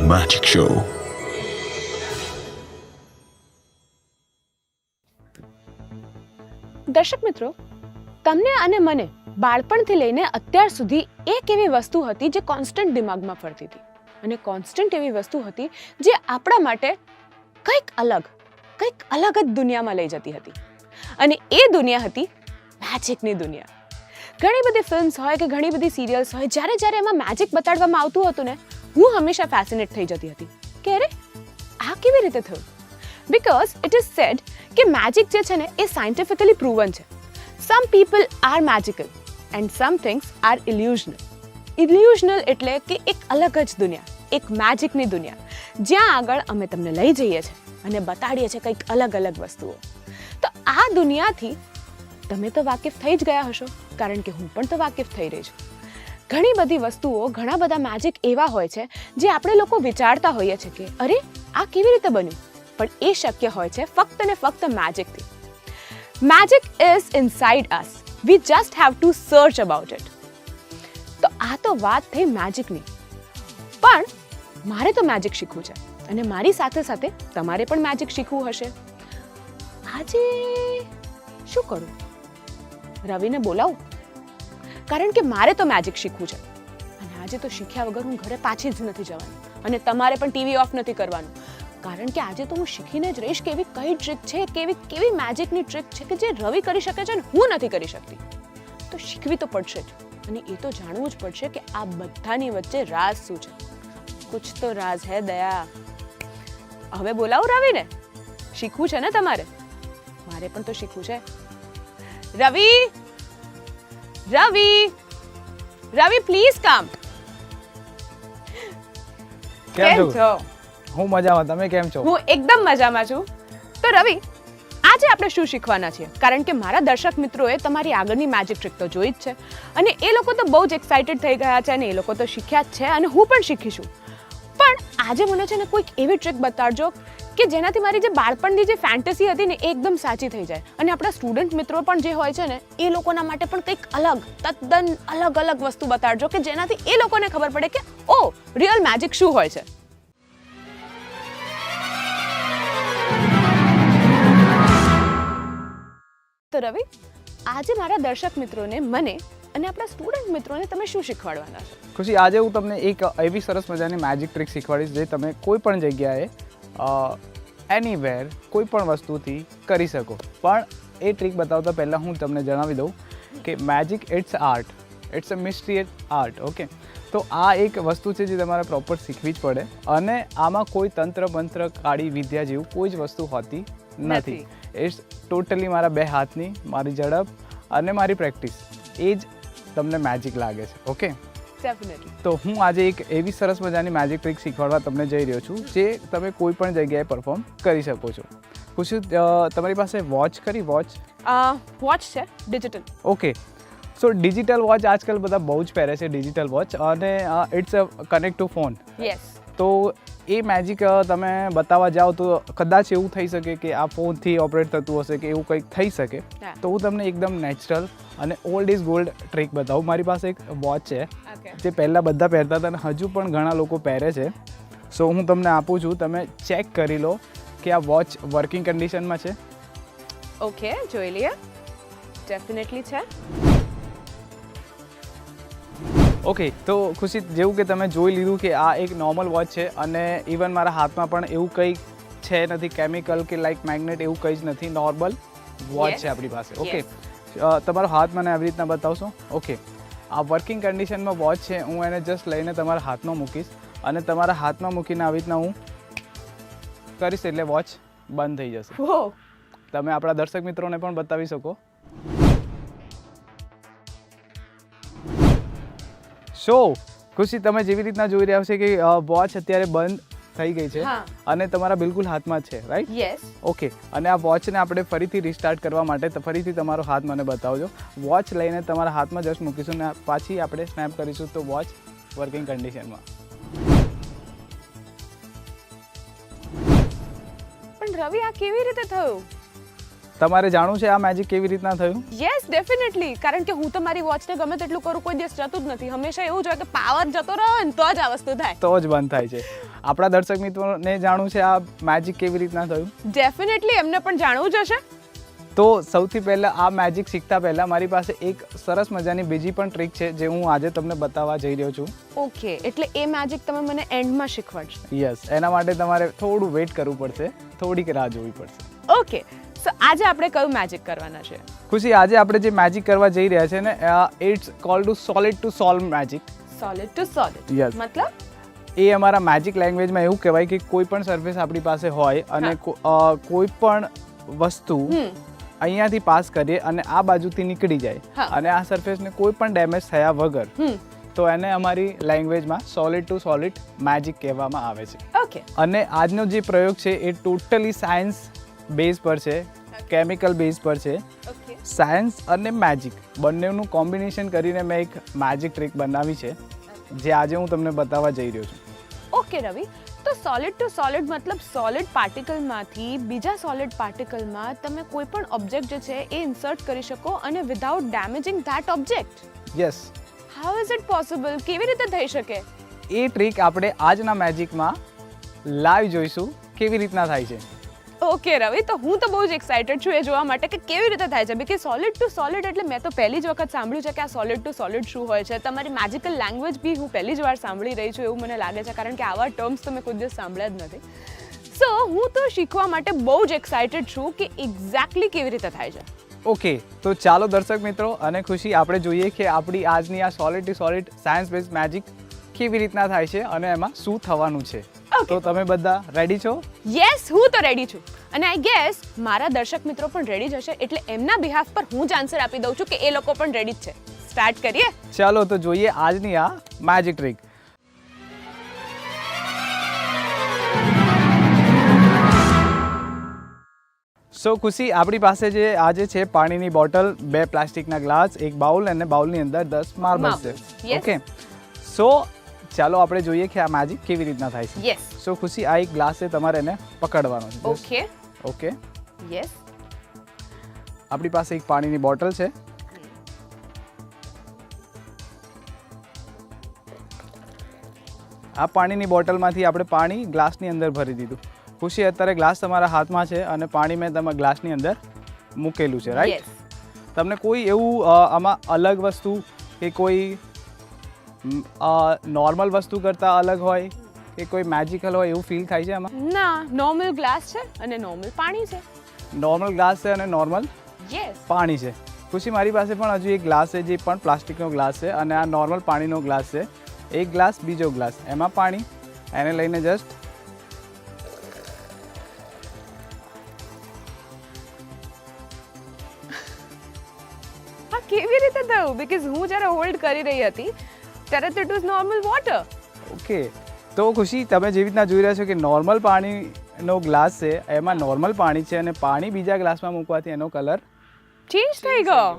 Magic Show. દર્શક મિત્રો, તમને અને મને બાળપણથી લઈને અત્યાર સુધી એક એવી વસ્તુ હતી જે કોન્સ્ટન્ટ દિમાગમાં ફરતી હતી, અને કોન્સ્ટન્ટ એવી વસ્તુ હતી જે આપણા માટે કંઈક અલગ જ દુનિયામાં લઈ જતી હતી, અને એ દુનિયા હતી મેજિકની દુનિયા. ઘણી બધી ફિલ્મ્સ હોય કે ઘણી બધી સિરિયલ્સ હોય, જ્યારે એમાં મેજિક બતાડવામાં આવતું હતું ને, હું હંમેશા ફેસિનેટ થઈ જતી હતી કે અરે આ કેવી રીતે થયું. બીકોઝ ઇટ ઇઝ સેડ કે મેજિક જે છે ને એ સાયન્ટિફિકલી પ્રૂવન છે. Some people are magical and some things are illusional. Illusional એટલે કે એક અલગ જ દુનિયા, એક મેજિકની દુનિયા, જ્યાં આગળ અમે તમને લઈ જઈએ છીએ અને બતાડીએ છીએ કંઈક અલગ વસ્તુઓ. તો આ દુનિયાથી તમે તો વાકેફ થઈ જ ગયા હશો, કારણ કે હું પણ તો વાકેફ થઈ રહી છું. ઘણી બધી વસ્તુઓ, ઘણા બધા મેજિક એવા હોય છે જે આપણે લોકો વિચારતા હોઈએ છીએ કે અરે આ કેવી રીતે બન્યું, પણ એ શક્ય હોય છે ફક્ત ને ફક્ત મેજિકથી. Magic is inside us, we just have to search about it. તો આ તો વાત થઈ મેજિકની, પણ મારે તો મેજિક શીખવું છે, અને મારી સાથે સાથે તમારે પણ મેજિક શીખવું હશે. આજે શું કરું? રવિને બોલાવું, કારણ કે મારે તો મેજિક શીખવું છે, અને આજે તો શીખ્યા વગર હું ઘરે પાછી જ નથી જવાની, અને તમારે પણ ટીવી ઓફ નથી કરવાનું, કારણ કે આજે તો હું શીખીને જ રહીશ કે એવી કઈ ટ્રીક છે, કેવી મેજિકની ટ્રીક છે કે જે રવિ કરી શકે છે અને હું નથી કરી શકતી. તો શીખવી તો પડશે જ, અને એ તો જાણવું જ પડશે કે આ બધાની વચ્ચે રાઝ શું છે. કુછ તો રાઝ હે દયા. હવે બોલાવું રવિને, શીખવું છે ને તમારે, મારે પણ તો શીખવું છે. રવિ, પ્લીઝ કમ. કેમ છો? હું મજામાં, તમે કેમ છો? હું એકદમ મજામાં છું. તો રવિ, આજે આપણે શું શીખવાના છીએ? કારણ કે મારા દર્શક મિત્રોએ તમારી આગળની મેજિક ટ્રીક તો જોઈ જ છે, અને એ લોકો તો બહુ જ એક્સાઇટેડ થઈ ગયા છે, અને એ લોકો તો શીખ્યા જ છે, અને હું પણ શીખીશું. પણ આજે મને છે ને કોઈક એવી ટ્રીક બતાડજો કે જેનાથી મારી જે બાળપણની જે ફેન્ટસી હતી ને એ એકદમ સાચી થઈ જાય, અને આપણા સ્ટુડન્ટ મિત્રો પણ જે હોય છે ને એ લોકોના માટે પણ કંઈક તદ્દન અલગ વસ્તુ બતાડજો કે જેનાથી એ લોકોને ખબર પડે કે ઓ રિયલ મેજિક શું હોય છે. તો રવિ, આજે મારા દર્શક મિત્રોને, મને અને આપણા સ્ટુડન્ટ મિત્રોને તમે શું શીખવાડવાના છો? ખુશી, આજે હું તમને એક એવી સરસ મજાની મેજિક ટ્રીક શીખવાડીશ જે તમે કોઈ પણ જગ્યાએ એનીવેર કોઈ પણ વસ્તુથી કરી શકો. પણ એ ટ્રીક બતાવતા પહેલાં હું તમને જણાવી દઉં કે magic it's art, it's a mystery art. Okay, તો આ એક વસ્તુ છે જે તમારે પ્રોપર શીખવી જ પડે, અને આમાં કોઈ તંત્ર મંત્ર કાળી વિદ્યા જેવું કોઈ જ વસ્તુ હોતી નથી. ઇટ્સ ટોટલી મારા બે હાથની, મારી ઝડપ અને મારી પ્રેક્ટિસ, એ જ તમને મેજિક લાગે છે. Okay, definitely. તો હું આજે એક એવી સરસ મજાની મેજિક ટ્રીક શીખવાડવા તમને જઈ રહ્યો છું જે તમે કોઈ પણ જગ્યાએ પરફોર્મ કરી શકો છો. ખુશી, તમારી પાસે વોચ ખરી? વોચ છે digital. Okay, so digital watch આજકાલ બધા બહુ જ પહેરે છે, ડિજિટલ વોચ, અને it's a connect to phone. Yes. તો એ મેજિક તમે બતાવવા જાઓ તો કદાચ એવું થઈ શકે કે આ ફોનથી ઓપરેટ થતું હશે કે એવું કંઈક થઈ શકે. તો હું તમને એકદમ નેચરલ અને ઓલ્ડ ઇઝ ગોલ્ડ ટ્રીક બતાવું. મારી પાસે એક વોચ છે જે પહેલાં બધા પહેરતા હતા અને હજુ પણ ઘણા લોકો પહેરે છે. સો હું તમને આપું છું, તમે ચેક કરી લો કે આ વોચ વર્કિંગ કન્ડિશનમાં છે. ઓકે, જોઈ લઈએ. ડેફિનેટલી છે. ઓકે, તો ખુશી, જેવું કે તમે જોઈ લીધું કે આ એક નોર્મલ વોચ છે, અને ઇવન મારા હાથમાં પણ એવું કંઈ છે નથી, કેમિકલ કે લાઇક મેગ્નેટ એવું કંઈ જ નથી, નોર્મલ વોચ છે આપણી પાસે. ઓકે, તમારો હાથ મને આવી રીતના બતાવશો. ઓકે, આ વર્કિંગ કન્ડિશનમાં વોચ છે. હું એને જસ્ટ લઈને તમારા હાથમાં મૂકીશ, અને તમારા હાથમાં મૂકીને આવી રીતના હું કરીશ એટલે વોચ બંધ થઈ જશે. તમે આપણા દર્શક મિત્રોને પણ બતાવી શકો. સો ખુશી, તમે જેવી રીતના જોઈ રહ્યા છો કે વોચ અત્યારે બંધ થઈ ગઈ છે, અને તમારા બિલકુલ હાથમાં જ છે, રાઈટ? યસ. ઓકે, અને આ વોચને આપણે ફરીથી રિસ્ટાર્ટ કરવા માટે ફરીથી તમારો હાથ મને બતાવજો. વોચ લઈને તમારા હાથમાં જસ્ટ મૂકીશું, અને પાછી આપણે સ્નેપ કરીશું તો વોચ વર્કિંગ કન્ડિશનમાં. પણ રવિ, આ કેવી રીતે થયું? તમારે જાણવું છે આ મેજિક કેવી રીતના થયું? Yes, definitely. કારણ કે હું તો મારી વોચને ગમે તેટલું કરું, કોઈ દિવસ જતું જ નથી. હંમેશા એવું જ હોય કે પાવર જતો રહ્યો ને તો જ આ વસ્તુ થાય, તો જ બંધ થાય છે. આપણા દર્શક મિત્રોને જાણવું છે આ મેજિક કેવી રીતના થયું. ડેફિનેટલી એમને પણ જાણવું જ હશે. તો સૌથી પહેલાં આ મેજિક શીખતા પહેલાં મારી પાસે એક સરસ મજાની બીજી પણ ટ્રીક છે જે હું આજે તમને બતાવવા જઈ રહ્યો છું. ઓકે, એટલે એ મેજિક તમે મને એન્ડમાં શીખવાડશો. યસ, એના માટે તમારે થોડું વેઇટ કરવું પડશે, થોડીક રાહ જોવી પડશે. ઓકે, સો આજે આપણે કયું મેજિક કરવાના છે? ખુશી, આજે આપણે જે મેજિક કરવા જઈ રહ્યા છે ને it's called to solid to solve magic. Solid to solid Yes. મતલબ એ અમારા મેજિક લેંગ્વેજમાં એવું કહેવાય કે કોઈ પણ સરફેસ આપણી પાસે હોય અને કોઈ પણ વસ્તુ અહીંયાથી પાસ કરીએ અને આ બાજુથી નીકળી જાય હા. અને આ સરફેસને કોઈ પણ ડેમેજ થયા વગર તો એને અમારી લેંગ્વેજમાં સોલિડ ટુ સોલિડ મેજિક કહેવામાં આવે છે. ઓકે, અને આજનો જે પ્રયોગ છે એ ટોટલી સાયન્સ બેઝ પર છે, કેમિકલ બેઝ પર છે. ઓકે, સાયન્સ અને મેજિક બંનેનું કોમ્બિનેશન કરીને મેં એક મેજિક ટ્રીક બનાવી છે જે આજે હું તમને બતાવવા જઈ રહ્યો છું. ઓકે રવિ, તો સોલિડ ટુ સોલિડ મતલબ સોલિડ પાર્ટિકલમાંથી બીજા સોલિડ પાર્ટિકલમાં તમે કોઈ પણ ઓબ્જેક્ટ જે છે એ ઇન્સર્ટ કરી શકો અને without damaging that object. Yes, how is it possible? કેવી રીતે થઈ શકે? એ ટ્રીક આપણે આજના મેજિકમાં લાઈવ જોઈશું કેવી રીતના થાય છે. ઓકે રવિ, તો હું તો બહુ જ એક્સાઇટેડ છું એ જોવા માટે કે કેવી રીતે થાય છે. બીકોઝ સોલિડ ટુ સોલિડ એટલે મેં તો પહેલી જ વખત સાંભળ્યું છે કે આ સોલિડ ટુ સોલિડ શું હોય છે. તમારી મેજિકલ લેંગ્વેજ બી હું પહેલી જ વાર સાંભળી રહી છું એવું મને લાગે છે, કારણ કે આવા ટર્મ્સ તો મેં કોઈ દિવસ સાંભળ્યા જ નથી. સો હું તો શીખવા માટે બહુ જ એક્સાઇટેડ છું કે એક્ઝેક્ટલી કેવી રીતે થાય છે. ઓકે, તો ચાલો દર્શક મિત્રો અને ખુશી આપણે જોઈએ કે આપણી આજની આ solid to solid science base magic કેવી રીતના થાય છે અને એમાં શું થવાનું છે. તો તમે બધા રેડી છો? યસ, હું તો રેડી છું અને આઈ ગેસ મારા દર્શક મિત્રો પણ રેડી જ હશે, એટલે એમના બિહાફ પર હું જ આન્સર આપી દઉં છું કે એ લોકો પણ રેડી જ છે. સ્ટાર્ટ કરીએ? ચાલો તો જોઈએ આજની આ મેજિક ટ્રીક. સો ખુશી, આપણી પાસે જે આજે છે પાણીની બોટલ, 2 પ્લાસ્ટિકના ગ્લાસ, એક બાઉલ અને બાઉલની અંદર 10 માર્બલ્સ છે. Yes. ઓકે, સો ચાલો આપણે જોઈએ કે આ મેજિક કેવી રીતના થાય છે. યસ. સો ખુશી, આ એક ગ્લાસ છે, તમારે એને પકડવાનો છે. ઓકે. Okay, yes. આપણી પાસે એક પાણીની બોટલ છે. આ પાણીની બોટલમાંથી આપણે પાણી ગ્લાસની અંદર ભરી દીધું. ખુશી, અત્યારે ગ્લાસ તમારા હાથમાં છે અને પાણી મેં તમારા ગ્લાસની અંદર મૂકેલું છે, રાઈટ? તમને કોઈ એવું આમાં અલગ વસ્તુ કે કોઈ નોર્મલ વસ્તુ કરતાં અલગ હોય કે કોઈ મેજિકલ હોય એવું ફીલ થાય છે આમાં? ના, નોર્મલ ગ્લાસ છે અને નોર્મલ પાણી છે. નોર્મલ ગ્લાસ છે અને નોર્મલ યસ. પાણી છે. ખુશી, મારી પાસે પણ હજુ એક ગ્લાસ છે જે પણ પ્લાસ્ટિકનો ગ્લાસ છે અને આ નોર્મલ પાણીનો ગ્લાસ છે. એક ગ્લાસ, બીજો ગ્લાસ, એમાં પાણી, એને લઈને જસ્ટ હા, કેવી રીતે થયું? બીકોઝ હું જ્યારે હોલ્ડ કરી રહી હતી ત્યારે તો it was normal water. Okay, તો ખુશી, તમે જેવી રીતના જોઈ રહ્યા છો કે નોર્મલ પાણીનો ગ્લાસ છે, એમાં નોર્મલ પાણી છે અને પાણી બીજા ગ્લાસમાં મૂકવાથી એનો કલર ચેન્જ થઈ ગયો.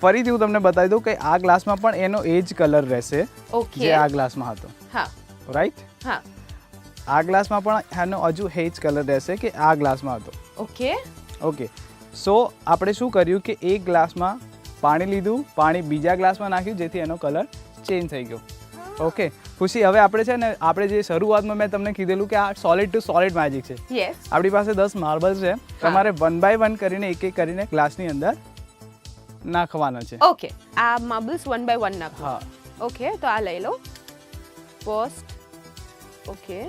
ફરીથી હું તમને બતાવી દઉં કે આ ગ્લાસમાં પણ એનો એ જ કલર રહેશે ઓકે. જે આ ગ્લાસમાં હતો, હા. રાઈટ? હા. આ ગ્લાસમાં પણ એનો હજુ એ જ કલર રહેશે કે આ ગ્લાસમાં હતો. ઓકે. ઓકે, સો આપણે શું કર્યું કે એક ગ્લાસમાં પાણી લીધું, પાણી બીજા ગ્લાસમાં નાખ્યું જેથી એનો કલર ચેન્જ થઈ ગયો. ઓકે ખુશી, હવે આપણે છે ને આપણે જે શરૂઆતમાં મેં તમને કીધેલું કે આ સોલિડ ટુ સોલિડ મેજિક છે. યસ. આપણી પાસે 10 માર્બલ્સ છે, તમારે 1 બાય 1 કરીને એક એક કરીને ગ્લાસની અંદર નાખવાના છે. ઓકે, આ માર્બલ્સ 1 બાય 1 નાખો. હા. ઓકે, તો આ લઈ લો ફર્સ્ટ. ઓકે,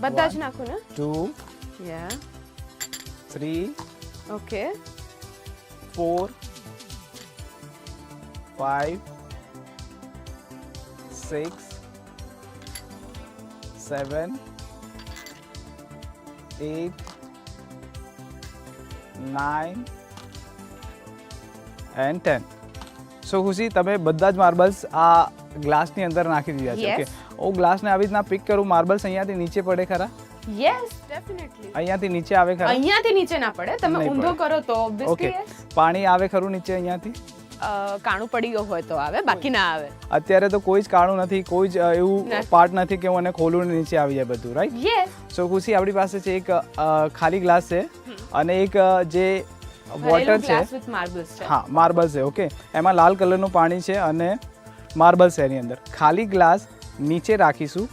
બધા જ નાખું ને? 2 યા. 3 ઓકે. 4 5 6 7 8 9 and 10. સો ખુશી, તમે બધા જ માર્બલ્સ આ ગ્લાસની અંદર નાખી દીધા છે. Yes. ઓકે, હું ગ્લાસને આવી રીતના પિક કરું, માર્બલ્સ અહીંયાથી નીચે પડે ખરા? Yes, definitely. અહીંયાથી નીચે આવે ખરા? અહીંયાથી નીચે ના પડે, તમે નહીં ઊંધો પડે. કરો તો ઓબ્વિયસલી ઓકે, પાણી આવે ખરું નીચે અહીંયાથી? કાણું પડી ગયું હોય તો આવે, બાકી ના આવે. અત્યારે તો કોઈ જ કાણું નથી, કોઈ જ એવું નથી. પાર્ટ નથી કે હું એને ખોલું ને નીચે આવી જાય બધું, રાઈટ? યસ. સો ખુશી, આપણી પાસે છે એક ખાલી ગ્લાસ છે અને એક જે વોટર છે, ગ્લાસ વિથ માર્બલ્સ છે. હા માર્બલ્સ છે. ઓકે, એમાં લાલ કલરનું પાણી છે અને માર્બલ્સ છે એની અંદર. ખાલી ગ્લાસ નીચે રાખીશું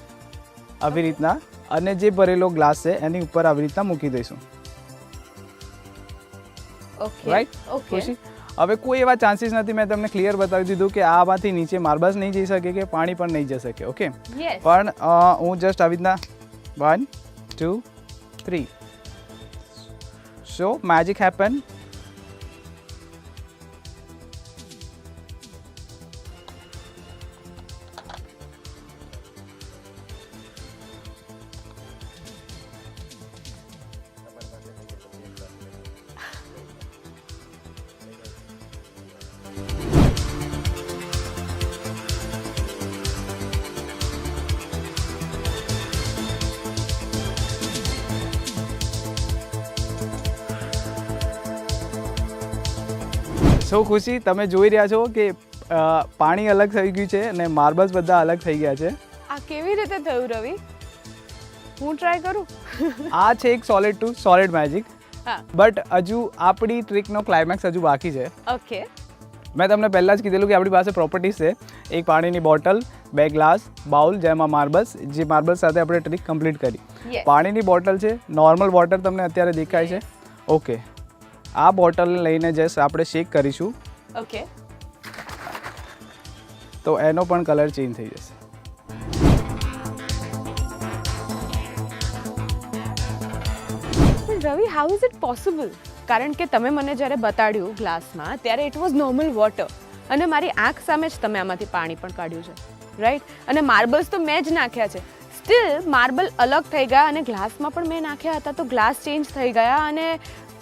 આવી રીતના અને જે ભરેલો ગ્લાસ છે એની ઉપર આવી રીતના મૂકી દઈશું. Okay right? ઓકે ખુશી, હવે કોઈ એવા ચાન્સીસ નથી, મેં તમને ક્લિયર બતાવી દીધું કે આમાંથી નીચે માર્બલ્સ નહીં જઈ શકે કે પાણી પણ નહીં જઈ શકે. ઓકે, યસ પણ હું જસ્ટ આવી રીતના 1 2 3 સો મેજિક હેપન. સો ખુશી, તમે જોઈ રહ્યા છો કે પાણી અલગ થઈ ગયું છે અને માર્બલ્સ બધા અલગ થઈ ગયા છે. આ કેવી રીતે થયું રવિ? હું ટ્રાય કરું. આ છે એક સોલિડ ટુ સોલિડ મેજિક, હા બટ હજુ આપણી ટ્રીકનો ક્લાઇમેક્સ હજુ બાકી છે. ઓકે મેં તમને પહેલાં જ કીધેલું કે આપણી પાસે પ્રોપર્ટીઝ છે. એક પાણીની બોટલ, 2 ગ્લાસ, બાઉલ જેમાં માર્બલ્સ, જે માર્બલ્સ સાથે આપણે ટ્રીક કમ્પ્લીટ કરી. યસ પાણીની બોટલ છે, નોર્મલ વોટર તમને અત્યારે દેખાય છે. ઓકે, આ બોટલને લઈને જસ્ટ આપણે શેક કરીશું ઓકે તો એનો પણ કલર ચેન્જ થઈ જશે. પણ રવિ, હાઉ ઇઝ ઇટ પોસિબલ? કારણ કે તમે મને જ્યારે બતાડ્યું ગ્લાસમાં ત્યારે ઇટ વોઝ નોર્મલ વોટર અને મારી આંખ સામે જ તમે આમાંથી પાણી પણ કાઢ્યું છે, રાઈટ? અને માર્બલ્સ તો મેં જ નાખ્યા છે. સ્ટીલ માર્બલ અલગ થઈ ગયા અને ગ્લાસમાં પણ મેં નાખ્યા હતા તો ગ્લાસ ચેન્જ થઈ ગયા અને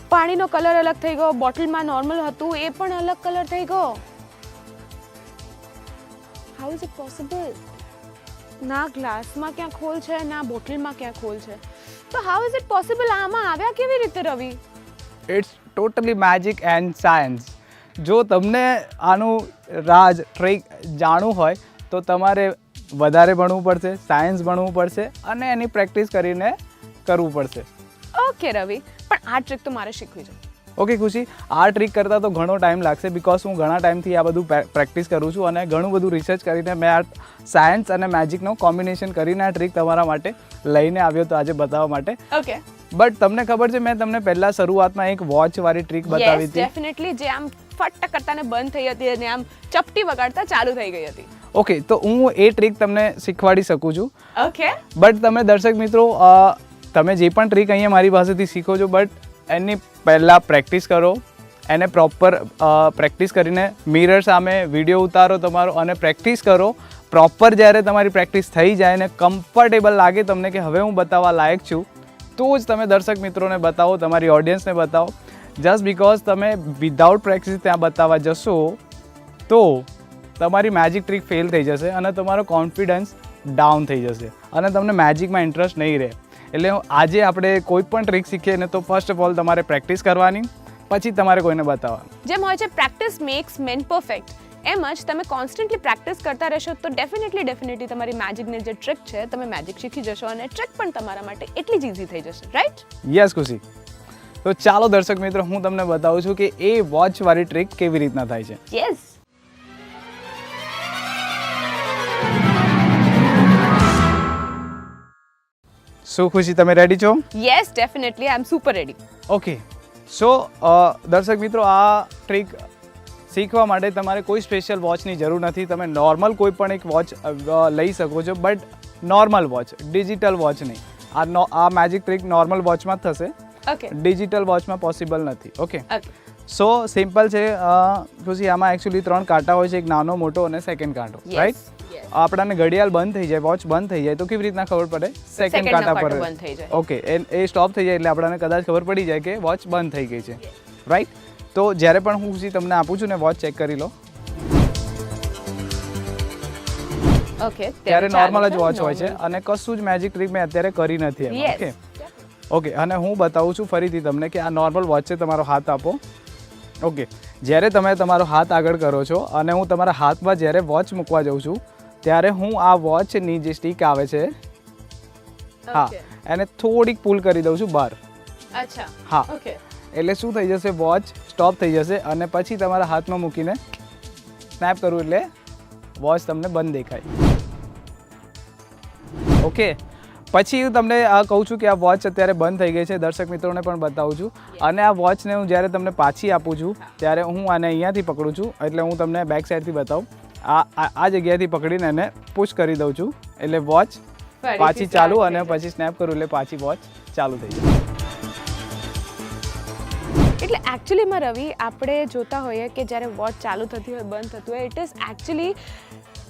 પાણીનો કલર અલગ થઈ ગયો. બોટલમાં નોર્મલ હતું એ પણ અલગ કલર થઈ ગયો. How is it possible? ના ગ્લાસમાં ક્યાં ખોલ છે ના બોટલમાં ક્યાં ખોલ છે, તો હાઉ ઇઝ ઇટ પોસિબલ? આમાં આવ્યા કેવી રીતે Ravi? It's totally magic and science. જો તમને આનું રાજ ટ્રીક જાણવું હોય તો તમારે વધારે ભણવું પડશે, સાયન્સ ભણવું પડશે અને એની પ્રેક્ટિસ કરીને કરવું પડશે. ઓકે રવિ, પણ આ ટ્રીક તો મારે શીખવી છે. ઓકે ખુશી, આ ટ્રીક કરતાં તો ઘણો ટાઈમ લાગશે બિકોઝ હું ઘણા ટાઈમથી આ બધું પ્રેક્ટિસ કરું છું અને ઘણું બધું રિસર્ચ કરીને મેં આ સાયન્સ અને મેજિકનો કોમ્બિનેશન કરીને આ ટ્રીક તમારા માટે લઈને આવ્યો તો આજે બતાવવા માટે. ઓકે બટ તમને ખબર છે મેં તમને પહેલાં શરૂઆતમાં એક વોચવાળી ટ્રીક બતાવી હતી. ડેફિનેટલી, જે આમ ફટ કરતાને બંધ થઈ હતી અને આમ ચપટી વગાડતા ચાલુ થઈ ગઈ હતી. ઓકે, તો હું એ ટ્રીક તમને શીખવાડી શકું છું. ઓકે બટ તમે દર્શક મિત્રો તમે જે પણ ટ્રીક અહીંયા મારી પાસેથી શીખો છો બટ એની પહેલાં પ્રેક્ટિસ કરો, એને પ્રોપર પ્રેક્ટિસ કરીને મિરર સામે વિડીયો ઉતારો તમારો અને પ્રેક્ટિસ કરો. પ્રોપર જ્યારે તમારી પ્રેક્ટિસ થઈ જાય ને કમ્ફર્ટેબલ લાગે તમને કે હવે હું બતાવવા લાયક છું તો જ તમે દર્શક મિત્રોને બતાવો, તમારી ઓડિયન્સને બતાવો. જસ્ટ બિકોઝ તમે વિધાઉટ પ્રેક્ટિસ ત્યાં બતાવવા જશો તો તમારી મેજિક ટ્રીક ફેલ થઈ જશે અને તમારો કોન્ફિડન્સ ડાઉન થઈ જશે અને તમને મેજિકમાં ઇન્ટરેસ્ટ નહીં રહે. એટલે આજે આપણે કોઈ પણ ટ્રીક શીખીએ ને તો ફર્સ્ટ ઓફ ઓલ તમારે પ્રેક્ટિસ કરવાની, પછી તમારે કોઈને બતાવવાનું. જેમ હોય છે પ્રેક્ટિસ મેક્સ મેન પરફેક્ટ, એમ જ તમે કોન્સ્ટન્ટલી પ્રેક્ટિસ કરતા રહેશો તો ડેફિનેટલી તમારી મેજિકની જે ટ્રીક છે તમે મેજિક શીખી જશો અને ટ્રીક પણ તમારા માટે એટલી જ ઇઝી થઈ જશે, રાઈટ? યસ ખુશી. તો ચાલો દર્શક મિત્રો હું તમને બતાવું છું કે એ વોચવાળી ટ્રીક કેવી રીતના થાય છે. યસ. શું ખુશી, તમે રેડી છો? યસ ડેફિનેટલી, આઈ એમ સુપર રેડી. ઓકે, સો દર્શક મિત્રો આ ટ્રીક શીખવા માટે તમારે કોઈ સ્પેશિયલ વોચની જરૂર નથી. તમે નોર્મલ કોઈ પણ એક વોચ લઈ શકો છો but normal watch, digital watch નહીં. આ મેજિક ટ્રીક નોર્મલ વોચમાં જ થશે, ઓકે ડિજિટલ વોચમાં પોસિબલ નથી. ઓકે, ઓકે સો સિમ્પલ છે ખુશી. આમાં એકચ્યુઅલી 3 કાંટા હોય છે, એક નાનો મોટો અને સેકન્ડ કાંટો, રાઈટ? આપણાને ઘડિયાળ બંધ થઈ જાય, વોચ બંધ થઈ જાય તો કેવી રીતના ખબર પડે? સેકન્ડ કાંટા પર બંધ થઈ જાય. ઓકે, એ સ્ટોપ થઈ જાય એટલે આપણને કદાચ ખબર પડી જાય કે વોચ બંધ થઈ ગઈ છે, રાઈટ? તો જ્યારે પણ હું તમને આપું છું ને વોચ ચેક કરી લો. ઓકે, ત્યારે નોર્મલ જ વોચ હોય છે અને કશું જ મેજિક ટ્રીક મેં અત્યારે કરી નથી એમાં. ઓકે ઓકે, અને હું બતાવું છું ફરીથી તમને કે આ નોર્મલ વોચ છે. તમારો હાથ આપો. ઓકે, જ્યારે તમે તમારો હાથ આગળ કરો છો અને હું તમારા હાથમાં જ્યારે વોચ મૂકવા જાઉં છું ત્યારે હું આ વોચની જે સ્ટીક આવે છે હા એને થોડીક પુલ કરી દઉં છું બહાર. અચ્છા, હા, ઓકે. એટલે શું થઈ જશે, વોચ સ્ટોપ થઈ જશે અને પછી તમારા હાથમાં મૂકીને સ્નેપ કરવું એટલે વોચ તમને બંધ દેખાય. ઓકે, પછી હું તમને કહું છું કે આ વોચ અત્યારે બંધ થઈ ગઈ છે. દર્શક મિત્રોને પણ બતાવું છું. અને આ વોચને હું જ્યારે તમને પાછી આપું છું ત્યારે હું આને અહીંયાથી પકડું છું, એટલે હું તમને બેક સાઈડથી બતાવું. આ જગ્યાએથી પકડીને એને પુશ કરી દઉં છું એટલે વોચ પાછી ચાલુ, અને પછી સ્નેપ કરું એટલે પાછી વોચ ચાલુ થઈ જાય. એટલે એકચ્યુઅલીમાં રવિ, આપણે જોતા હોઈએ કે જ્યારે વોચ ચાલુ થતી હોય, બંધ થતું હોય, it is actually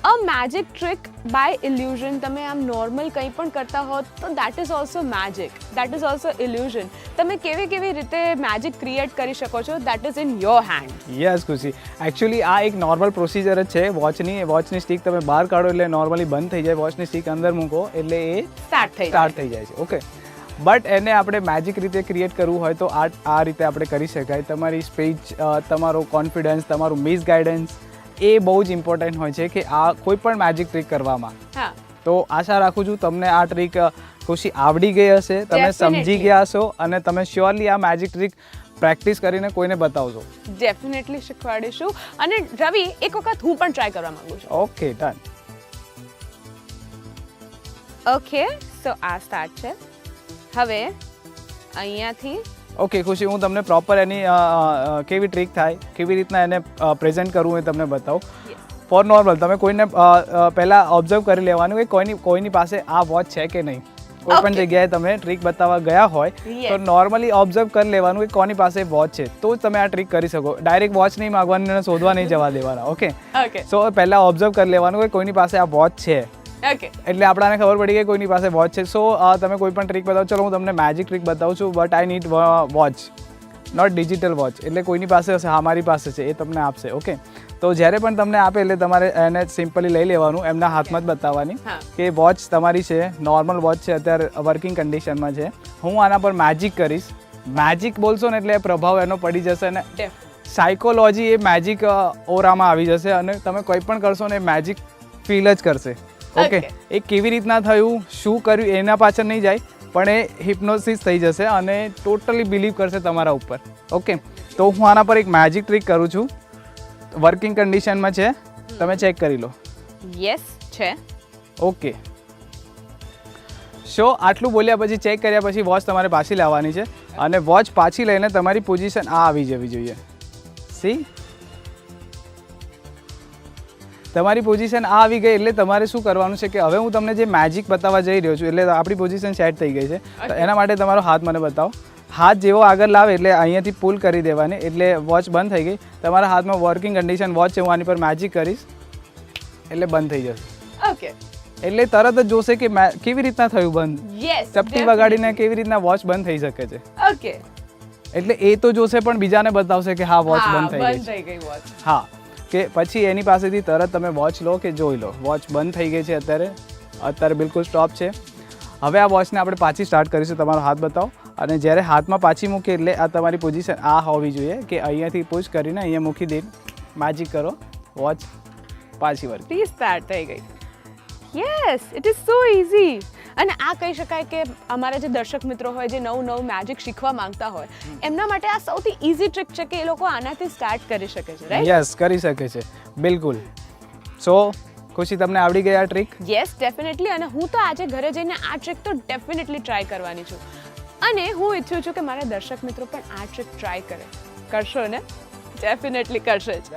a magic trick by illusion. તમે આમ નોર્મલ કંઈ પણ કરતા હો તો that is also magic, that is also illusion. તમે કેવી રીતે મેજિક ક્રિએટ કરી શકો છો, that is in your hand. Yes Khushi, actually આ એક નોર્મલ પ્રોસિજર જ છે. વોચની સ્ટિક તમે બહાર કાઢો એટલે નોર્મલી બંધ થઈ જાય, વોચની સ્ટિક અંદર મૂકો એટલે એ સ્ટાર્ટ થઈ જાય છે. ઓકે, બટ એને આપણે મેજિક રીતે ક્રિએટ કરવું હોય તો આ રીતે આપણે કરી શકાય. તમારી સ્પીચ, તમારો કોન્ફિડન્સ, તમારું મિસગાઈડન્સ એ બહુ જ ઇમ્પોર્ટન્ટ હોય છે કે આ કોઈ પણ મેજિક ટ્રીક કરવામાં. તો આશા રાખું છું તમને આ ટ્રીક ખુશી આવડી ગઈ હશે, તમે સમજી ગયા હશો અને તમે શ્યોરલી આ મેજિક ટ્રીક પ્રેક્ટિસ કરીને કોઈને બતાવશો. ડેફિનેટલી શીખવાડીશું. અને રવિ, એક વખત હું પણ ટ્રાય કરવા માંગુ છું. Okay, done. ઓકે, સો આ સ્ટાર્ટ છે. હવે અહીંયાથી ઓકે ખુશી, હું તમને પ્રોપર એની કેવી ટ્રીક થાય, કેવી રીતના એને પ્રેઝન્ટ કરવું એ તમને બતાવું. ફોર નોર્મલ તમે કોઈને પહેલાં ઓબ્ઝર્વ કરી લેવાનું કે કોઈની પાસે આ વોચ છે કે નહીં. કોઈ પણ જગ્યાએ તમે ટ્રીક બતાવવા ગયા હોય તો નોર્મલી ઓબ્ઝર્વ કરી લેવાનું કે કોની પાસે વોચ છે, તો જ તમે આ ટ્રીક કરી શકો. ડાયરેક્ટ વોચ નહીં માગવાની અને શોધવા નહીં જવા દેવાના. ઓકે, સો પહેલાં ઓબ્ઝર્વ કરી લેવાનું કે કોઈની પાસે આ વોચ છે. એટલે આપણાને ખબર પડી કે કોઈની પાસે વોચ છે. સો તમે કોઈ પણ ટ્રીક બતાવો. ચલો હું તમને મેજિક ટ્રીક બતાવું છું, but I need watch, not digital watch. એટલે કોઈની પાસે હશે, હા મારી પાસે છે, એ તમને આપશે. ઓકે, તો જ્યારે પણ તમને આપે એટલે તમારે એને સિમ્પલી લઈ લેવાનું, એમના હાથમાં જ બતાવવાની કે વોચ તમારી છે, નોર્મલ વોચ છે, અત્યારે વર્કિંગ કન્ડિશનમાં છે. હું આના પર મેજિક કરીશ. મેજિક બોલશો ને એટલે પ્રભાવ એનો પડી જશે ને સાયકોલોજી એ મેજિક ઓરામાં આવી જશે અને તમે કોઈ પણ કરશો ને એ મેજિક ફીલ જ કરશે. ઓકે, એ કેવી રીતના થયું, શું કર્યું એના પાછળ નહીં જાય, પણ એ હિપ્નોસિસ થઈ જશે અને ટોટલી બિલીવ કરશે તમારા ઉપર. ઓકે, તો હું આના પર એક મેજિક ટ્રીક કરું છું. વર્કિંગ કન્ડિશનમાં છે, તમે ચેક કરી લો. યસ છે. ઓકે, શો આટલું બોલ્યા પછી, ચેક કર્યા પછી વોચ તમારે પાછી લાવવાની છે અને વોચ પાછી લઈને તમારી પોઝિશન આ આવી જવી જોઈએ. સી, તમારી પોઝિશન આ આવી ગઈ એટલે તમારે શું કરવાનું છે કે હવે હું તમને જે મેજિક બતાવવા જઈ રહ્યો છું, એટલે આપણી પોઝિશન સેટ થઈ ગઈ છે. તો એના માટે તમારો હાથ મને બતાવો. હાથ જેવો આગળ લાવે એટલે અહીંયાથી પુલ કરી દેવાની, એટલે વોચ બંધ થઈ ગઈ. તમારા હાથમાં વર્કિંગ કન્ડિશન વોચ છે, હું આની પર મેજિક કરીશ એટલે બંધ થઈ જશે. ઓકે, એટલે તરત જ જોશે કે કેવી રીતના થયું બંધ. ચપટી વગાડીને કેવી રીતના વોચ બંધ થઈ શકે છે. ઓકે, એટલે એ તો જોશે પણ બીજાને બતાવશે કે હા વોચ બંધ થઈ ગઈ. હા, કે પછી એની પાસેથી તરત તમે વોચ લો કે જોઈ લો વોચ બંધ થઈ ગઈ છે. અત્યારે બિલકુલ સ્ટોપ છે. હવે આ વોચને આપણે પાછી સ્ટાર્ટ કરીશું. તમારો હાથ બતાવો અને જ્યારે હાથમાં પાછી મૂકી એટલે આ તમારી પોઝિશન આ હોવી જોઈએ કે અહીંયાથી પુશ કરીને અહીંયા મૂકી દે, મેજિક કરો, વોચ પાછી વર્ક સ્ટાર્ટ થઈ ગઈ. Yes, it is so easy. અને આ કહી શકાય કે અમારા જે દર્શક મિત્રો હોય જે નવું મેજિક શીખવા માંગતા હોય એમના માટે આ સૌથી ઇઝી ટ્રીક છે કે એ લોકો આનાથી સ્ટાર્ટ કરી શકે છે. રાઈટ? યસ, કરી શકે છે બિલકુલ. સો ખુશી, તમને આવડી ગઈ આ ટ્રીક? Yes, definitely. અને હું તો આજે ઘરે જઈને આ ટ્રીક તો ડેફિનેટલી ટ્રાય કરવાની છું. અને હું ઈચ્છું છું કે મારા દર્શક મિત્રો પણ આ ટ્રીક ટ્રાય કરે. કરશો ને? ડેફિનેટલી કરશે જ.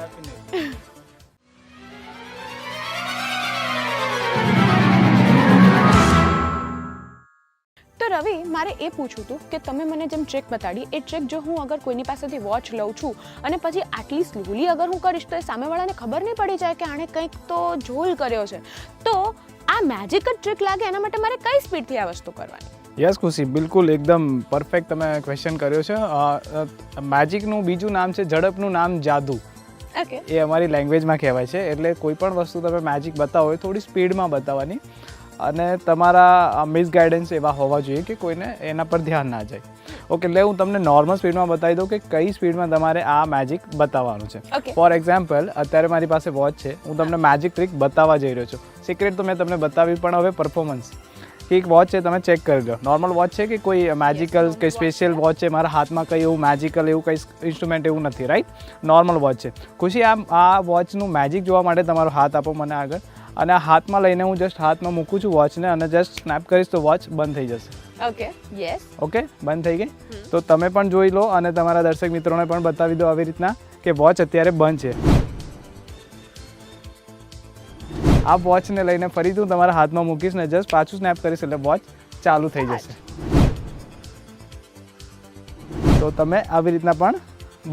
તો રવિ, મારે એ પૂછવું હતું કે તમે મને જેમ ટ્રીક બતાડી એ ટ્રીક જો હું અગર કોઈની પાસેથી વોચ લઉં છું અને પછી આટલી સ્લોલી અગર હું કરીશ તો એ સામેવાળાને ખબર નહીં પડી જાય કે આણે કંઈક તો ઝોલ કર્યો છે, તો આ મેજિક જ ટ્રીક લાગે એના માટે મારે કઈ સ્પીડથી આ વસ્તુ કરવાની? યસ ખુશી, બિલકુલ એકદમ પરફેક્ટ તમે ક્વેશ્ચન કર્યો છે. મેજિકનું બીજું નામ છે, ઝડપનું નામ જાદુ. ઓકે, એ અમારી લેંગ્વેજમાં કહેવાય છે. એટલે કોઈ પણ વસ્તુ તમે મેજિક બતાવો એ થોડી સ્પીડમાં બતાવવાની અને તમારા મિસગાઈડન્સ એવા હોવા જોઈએ કે કોઈને એના પર ધ્યાન ના જાય. ઓકે, એટલે હું તમને નોર્મલ સ્પીડમાં બતાવી દઉં કે કઈ સ્પીડમાં તમારે આ મેજિક બતાવવાનું છે. ફોર એક્ઝામ્પલ, અત્યારે મારી પાસે વોચ છે, હું તમને મેજિક ટ્રીક બતાવવા જઈ રહ્યો છું. સિક્રેટ તો મેં તમને બતાવી, પણ હવે પરફોર્મન્સ કે એક વોચ છે તમે ચેક કરી લો, નોર્મલ વોચ છે કે કોઈ મેજિકલ કે સ્પેશિયલ વોચ છે, મારા હાથમાં કંઈ એવું મેજિકલ એવું કંઈ ઇન્સ્ટ્રુમેન્ટ એવું નથી, રાઈટ? નોર્મલ વોચ છે. ખુશી, આ વોચનું મેજિક જોવા માટે તમારો હાથ આપો મને આગળ, અને આ હાથમાં લઈને હું જસ્ટ હાથમાં મૂકું છું વોચને, અને જસ્ટ સ્નેપ કરીશ તો વોચ બંધ થઈ જશે. Okay, yes. ઓકે, બંધ થઈ ગઈ. તો તમે પણ જોઈ લો અને તમારા દર્શક મિત્રોને પણ બતાવી દો આવી રીતના કે વોચ અત્યારે બંધ છે. આ વોચને લઈને ફરીથી હું તમારા હાથમાં મૂકીશ ને જસ્ટ પાછું સ્નેપ કરીશ એટલે વોચ ચાલુ થઈ જશે. તો તમે આવી રીતના પણ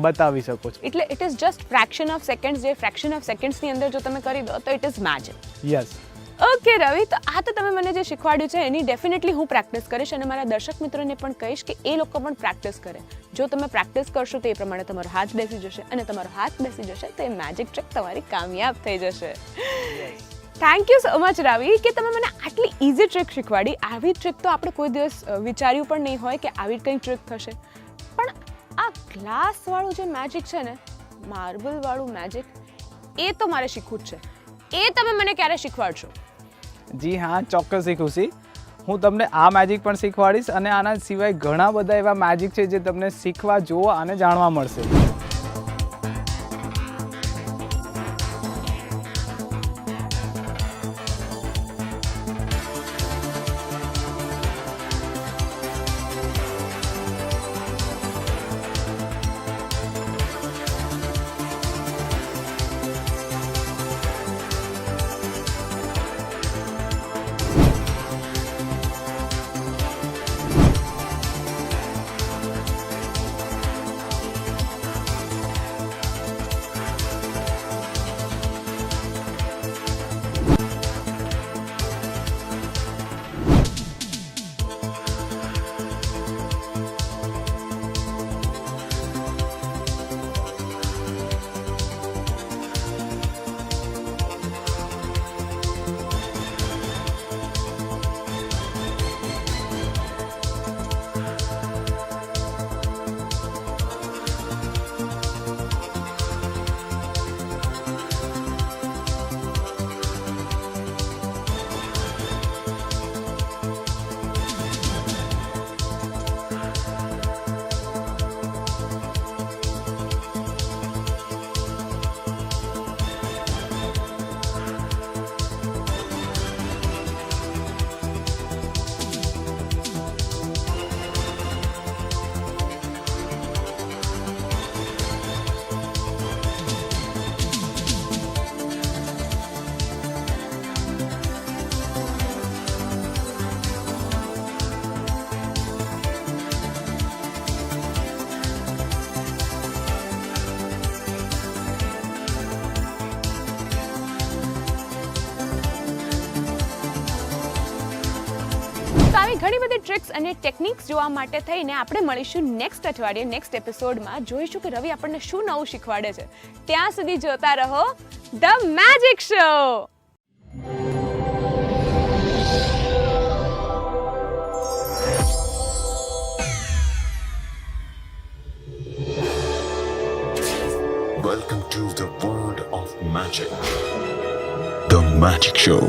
બતાવી શકો છો. એટલે it is just fraction of seconds, જે ફ્રેક્શન ઓફ સેકન્ડ્સની અંદર જો તમે કરી દો તો it is magic. Yes. Okay Ravi, તો આ તો તમે મને જે શીખવાડ્યું છે એની ડેફિનેટલી હું પ્રેક્ટિસ કરીશ, અને મારા દર્શક મિત્રોને પણ કહીશ કે એ લોકો પણ પ્રેક્ટિસ કરે. જો તમે પ્રેક્ટિસ કરશો તો એ પ્રમાણે તમારો હાથ બેસી જશે, અને તમારો હાથ બેસી જશે તો એ મેજિક ટ્રીક તમારી કામયાબ થઈ જશે. થેન્ક યુ સો મચ રવિ કે તમે મને આટલી ઇઝી ટ્રીક શીખવાડી. આવી ટ્રીક તો આપણે કોઈ દિવસ વિચાર્યું પણ નહીં હોય કે આવી કંઈ ટ્રીક થશે. પણ આ ગ્લાસવાળું જે મેજિક છે ને, માર્બલવાળું મેજિક, એ તો મારે શીખવું જ છે. એ તમે મને ક્યારે શીખવાડશો? જી હા, ચોક્કસથી ખુશી. હું તમને આ મેજિક પણ શીખવાડીશ, અને આના સિવાય ઘણા બધા એવા મેજિક છે જે તમને શીખવા, જોવા અને જાણવા મળશે. આવી ઘણી બધી ટ્રિક્સ અને ટેકનિક્સ જોવા માટે થઈને આપણે મળીશું નેક્સ્ટ અઠવાડિયે નેક્સ્ટ એપિસોડમાં. જોઈશું કે રવિ આપણને શું નવું શીખવાડે છે. ત્યાં સુધી જોતા રહો the magic show. Welcome to the world of magic. The Magic Show.